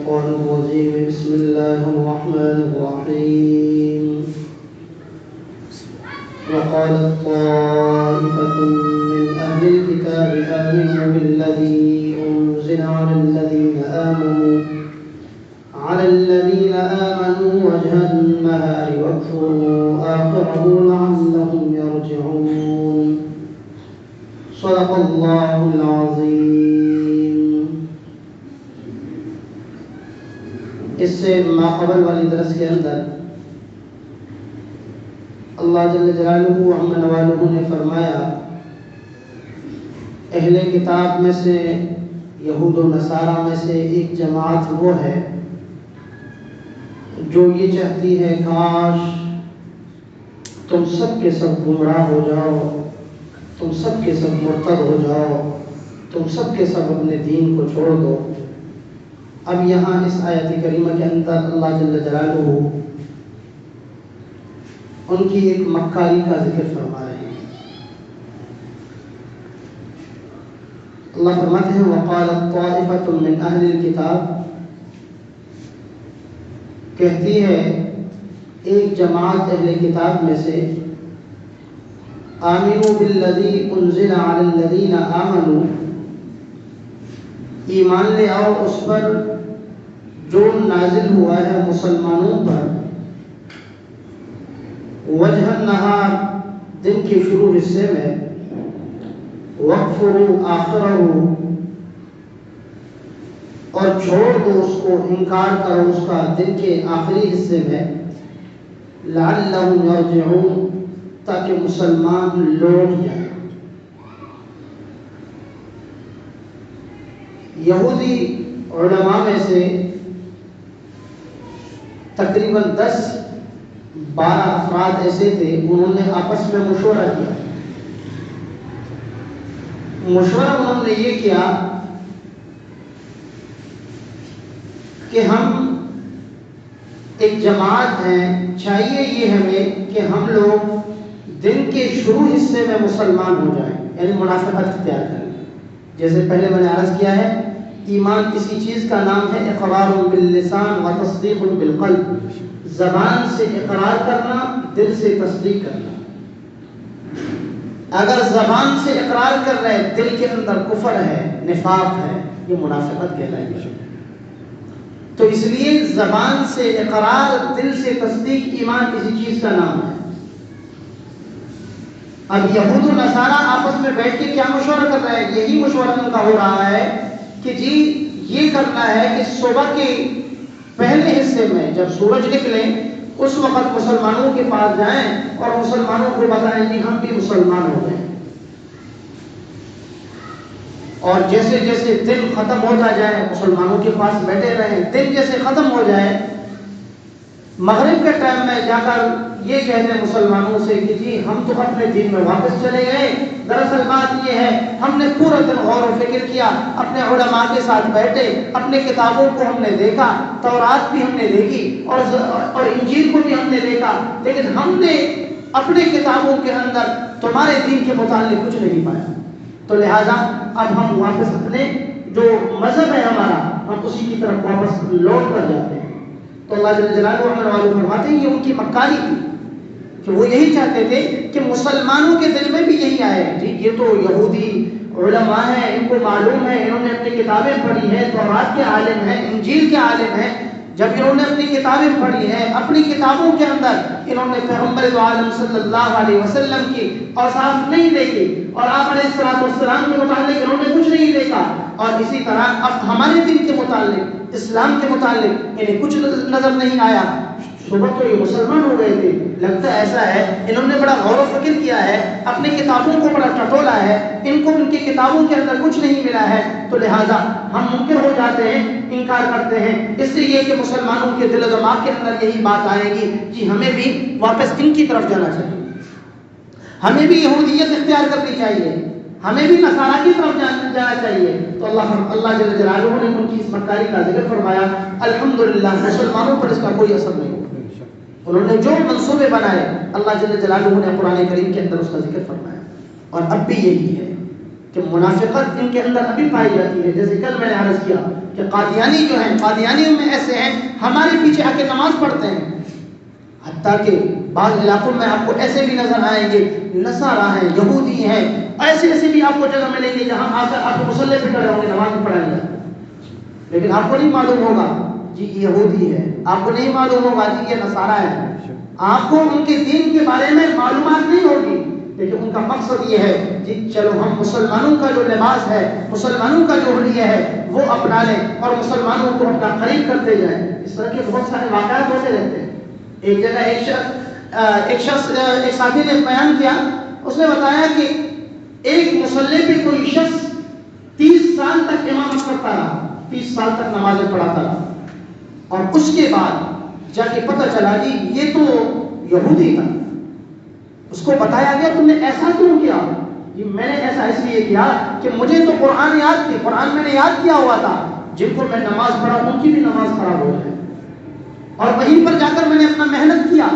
الشيطان الرجيم بسم الله الرحمن الرحيم وقالت طائفة من أهل الكتاب آمنوا بالذي أنزل على الذين آمنوا وجه النهار واكفروا آخره لعلهم يرجعون صدق الله العظيم. اس سے ماقبل والی درس کے اندر اللہ جل جلالہ عم نوالہ نے فرمایا اہل کتاب میں سے یہود و نصارہ میں سے ایک جماعت وہ ہے جو یہ چاہتی ہے کاش تم سب کے سب گمراہ ہو جاؤ، تم سب کے سب مرتد ہو جاؤ، تم سب کے سب اپنے دین کو چھوڑ دو. اب یہاں اس آیت کریمہ کے اندر اللہ جل جلالہ ان کی ایک مکاری کا ذکر فرما رہے ہیں. اللہ فرماتے ہیں وقالت طائفة من اہل الکتاب، کہتی ہے ایک جماعت اہل کتاب میں سے آمنوا بالذی انزل علی الذین آمنوا، ایمان لے آؤ اس پر جو نازل ہوا ہے مسلمانوں پر، وجہ النہار دن کے شروع حصے میں، وَاکْفُرُوا آخِرَهُ اور چھوڑ دو اس کو، انکار کرو اس کا دن کے آخری حصے میں، لَعَلَّهُمْ يَرْجِعُونَ تاکہ مسلمان لوٹ جائیں. یہودی علماء میں سے تقریباً 10-12 افراد ایسے تھے، انہوں نے آپس میں مشورہ کیا. مشورہ انہوں نے یہ کیا کہ ہم ایک جماعت ہیں، چاہیے یہ ہمیں کہ ہم لوگ دن کے شروع حصے میں مسلمان ہو جائیں، یعنی منافقت اختیار کریں. جیسے پہلے میں نے عرض کیا ہے ایمان کسی چیز کا نام ہے اقرار باللسان و تصدیق بالقلب، زبان سے اقرار کرنا، دل سے تصدیق کرنا. اگر زبان سے اقرار کر رہے دل کے اندر کفر ہے، نفاق ہے، یہ منافقت کہلائے گی. تو اس لیے زبان سے اقرار، دل سے تصدیق، ایمان کسی چیز کا نام ہے. اب یہود و نصارہ آپس میں بیٹھ کے کیا مشورہ کر رہے ہیں؟ یہی مشورہ ان کا ہو رہا ہے کہ جی یہ کرنا ہے کہ صبح کے پہلے حصے میں جب سورج نکلے اس وقت مسلمانوں کے پاس جائیں اور مسلمانوں کو بتائیں کہ ہم بھی مسلمان ہو گئے. اور جیسے جیسے دن ختم ہوتا جائے مسلمانوں کے پاس بیٹھے رہیں. دن جیسے ختم ہو جائے مغرب کے ٹائم میں جا کر یہ کہتے ہیں مسلمانوں سے کہ جی ہم تو اپنے دین میں واپس چلے گئے. دراصل بات یہ ہے ہم نے پورا دن غور و فکر کیا، اپنے علماء کے ساتھ بیٹھے، اپنے کتابوں کو ہم نے دیکھا، تورات بھی ہم نے دیکھی اور انجیل کو بھی ہم نے دیکھا، لیکن ہم نے اپنے کتابوں کے اندر تمہارے دین کے متعلق کچھ نہیں پایا. تو لہذا اب ہم واپس اپنے جو مذہب ہے ہمارا ہم اسی کی طرف واپس لوٹ کر جاتے ہیں. تو اللہ جل جلالہ فرماتے ہیں یہ ان کی مکاری تھی کہ وہ یہی چاہتے تھے کہ مسلمانوں کے دل میں بھی یہی آئے جی یہ تو یہودی علماء ہیں، ان کو معلوم ہے، انہوں نے اپنی کتابیں پڑھی ہیں، تورات کے عالم ہیں، انجیل کے عالم ہیں. جب انہوں نے اپنی کتابیں پڑھی ہیں، اپنی کتابوں کے اندر انہوں نے پیغمبر عالم صلی اللہ علیہ وسلم کی اوصاف نہیں دیکھی اور آپ علیہ السلام کے متعلق انہوں نے کچھ نہیں دیکھا، اور اسی طرح اب ہمارے دین کے متعلق، اسلام کے متعلق انہیں کچھ نظر نہیں آیا. صبح تو یہ مسلمان ہو گئے تھے، لگتا ایسا ہے انہوں نے بڑا غور و فکر کیا ہے، اپنی کتابوں کو بڑا ٹٹولا ہے، ان کو ان کی کتابوں کے اندر کچھ نہیں ملا ہے، تو لہٰذا ہم منکر ہو جاتے ہیں، انکار کرتے ہیں. اس سے یہ کہ مسلمانوں کے دل و دماغ کے اندر یہی بات آئے گی کہ ہمیں بھی واپس ان کی طرف جانا چاہیے، ہمیں بھی یہودیت اختیار کرنی چاہیے، ہمیں بھی نصارہ کی طرف جانا چاہیے. تو اللہ جل جلالہ نے ان کی اس مکاری کا ذکر فرمایا. الحمدللہ مسلمانوں پر اس کا کوئی اثر نہیں ہوا. انہوں نے جو منصوبے بنائے اللہ جل جلالہ نے قرآن کریم کے اندر اس کا ذکر فرمایا. اور اب بھی یہی ہے کہ منافقت ان کے اندر ابھی پائی جاتی ہے. جیسے کل میں نے عرض کیا کہ قادیانی جو ہیں، قادیانیوں میں ایسے ہیں ہمارے پیچھے آ کے نماز پڑھتے ہیں. حتیٰ کہ بعض علاقوں میں آپ کو ایسے بھی نظر آئیں گے، نصارہ ہیں، یہودی ہیں، ایسے ایسے بھی آپ کو جگہ ملیں گے جہاں آ کر آپ کو مصلی پہ کھڑے ہوں گے نماز پڑھائیں گے، لیکن آپ کو نہیں معلوم ہوگا جی یہ یہودی ہے، آپ کو نہیں معلوم ہوگا جی یہ نصارہ ہے. آپ کو ان کے دین کے بارے میں معلومات نہیں ہوگی، لیکن ان کا مقصد یہ ہے جی چلو ہم مسلمانوں کا جو لباس ہے، مسلمانوں کا جو حلیہ ہے وہ اپنا لیں اور مسلمانوں کو اپنا قریب کرتے جائیں. اس طرح کے بہت سارے واقعات ہوتے رہتے ہیں. ایک جگہ ایک ساتھی نے بیان کیا، اس نے بتایا کہ ایک مصلی پہ کوئی شخص 30 سال تک امامت کرتا رہا، 30 سال تک نمازیں پڑھاتا رہا، اور اس کے بعد جا کے پتہ چلا جی یہ تو یہودی تھا. اس کو بتایا گیا تم نے ایسا کیوں کیا؟ جی میں نے ایسا اس لیے کیا کہ مجھے تو قرآن یاد تھی، قرآن میں نے یاد کیا ہوا تھا جن کو میں نماز پڑھا ان کی بھی نماز خراب ہو جائے، اور وہیں پر جا کر میں نے اپنا محنت کیا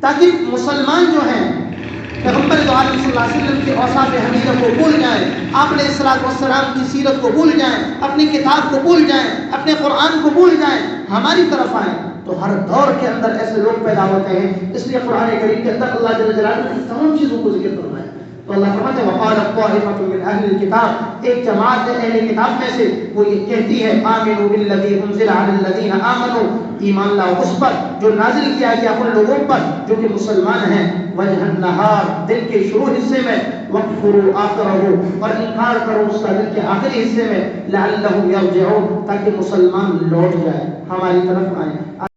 تاکہ مسلمان جو ہیں پیغمبر دو عالم صلی اللہ علیہ وسلم کے اوصاف حمیدہ کو بھول جائیں، آپ علیہ الصلوۃ والسلام کی سیرت کو بھول جائیں، اپنی کتاب کو بھول جائیں، اپنے قرآن کو بھول جائیں، ہماری طرف آئیں. تو ہر دور کے اندر ایسے لوگ پیدا ہوتے ہیں. اس لیے قرآن کریم کے اندر اللہ جل جلالہ نے تمام چیزوں کو ذکر فرمایا. تو اللہ فرماتے ہیں وقالت طائفۃ من اہل الکتاب، ایک جماعت اہل کتاب میں سے وہ یہ کہتی ہے آمنوا بالذی انزل علی الذین آمنوا، ایمان لاؤ اس پر جو نازل کیا گیا ان لوگوں پر جو کہ مسلمان ہیں، وجہ النہار، دن کے شروع حصے میں، وکفروا آخرہ، اور انکار کرو اس کا دن کے آخری حصے میں، لعلہم یرجعون، تاکہ مسلمان لوٹ جائے، ہماری طرف آئیں.